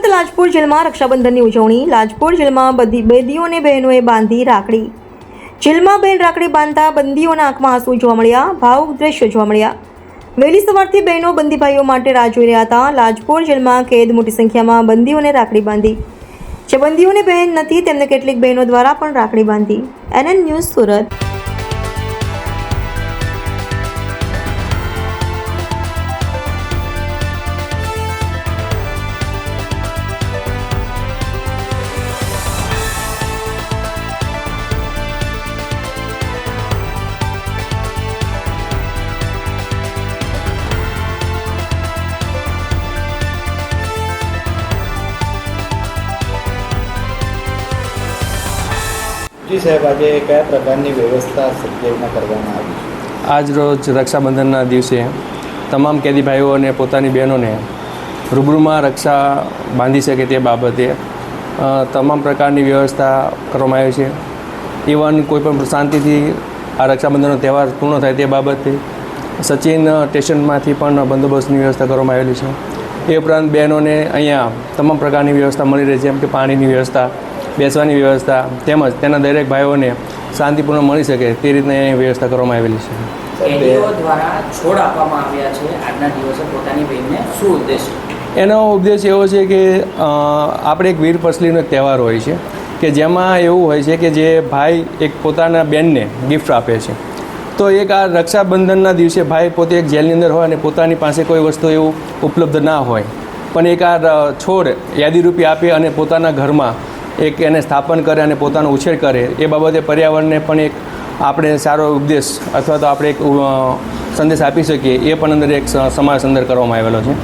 સુરત લાજપોર જેલમાં રક્ષાબંધનની ઉજવણી. લાજપોર જેલમાં બંદીઓને બહેનોએ બાંધી રાખડી. જેલમાં બહેન રાખડી બાંધતા બંદીઓના આંખમાં આંસુ જોવા મળ્યા. ભાવુક દ્રશ્યો જોવા મળ્યા. વહેલી સવારથી બહેનો બંદીભાઈઓ માટે રાહ જોઈ રહ્યા હતા. લાજપોર જેલમાં કેદ મોટી સંખ્યામાં બંદીઓને રાખડી બાંધી. જે બંદીઓને બહેન નથી તેમને કેટલીક બહેનો દ્વારા પણ રાખડી બાંધી. NN news Surat. જી સાહેબ, આજે કયા પ્રકારની વ્યવસ્થા સજ્જમાં કરવામાં આવી છે? આજ રોજ રક્ષાબંધનના દિવસે તમામ કેદી ભાઈઓ અને પોતાની બહેનોને રૂબરૂમાં રક્ષા બાંધી શકે તે બાબતે તમામ પ્રકારની વ્યવસ્થા કરવામાં આવી છે. ઇવન કોઈપણ શાંતિથી આ રક્ષાબંધનનો તહેવાર પૂર્ણ થાય તે બાબતે સચિન સ્ટેશનમાંથી પણ બંદોબસ્તની વ્યવસ્થા કરવામાં આવેલી છે. એ ઉપરાંત બહેનોને અહીંયા તમામ પ્રકારની વ્યવસ્થા મળી રહી છે, જેમ કે પાણીની વ્યવસ્થા, બેસવાની વ્યવસ્થા, તેમજ તેના દરેક ભાઈઓને શાંતિપૂર્ણ મળી શકે તે રીતની વ્યવસ્થા કરવામાં આવેલી છે. કેદીઓ દ્વારા છોડ આપવામાં આવ્યા છે આજના દિવસે પોતાની બહેનને, શું ઉદ્દેશ? એનો ઉદ્દેશ એવો છે કે આપણે એક વીર પસલીનો એક તહેવાર હોય છે કે જેમાં એવું હોય છે કે જે ભાઈ એક પોતાના બહેનને ગિફ્ટ આપે છે. તો એક આ રક્ષાબંધનના દિવસે ભાઈ પોતે એક જેલની અંદર હોય અને પોતાની પાસે કોઈ વસ્તુ એવું ઉપલબ્ધ ના હોય, પણ એક આ છોડ યાદીરૂપી આપે અને પોતાના ઘરમાં એક એને સ્થાપન કરે અને પોતાનો ઉછેર કરે, એ બાબતે પર્યાવરણને પણ એક આપણે સારો ઉપદેશ અથવા તો આપણે એક સંદેશ આપી શકીએ, એ પણ અંદર એક સમાવેશ અંદર કરવામાં આવેલો છે.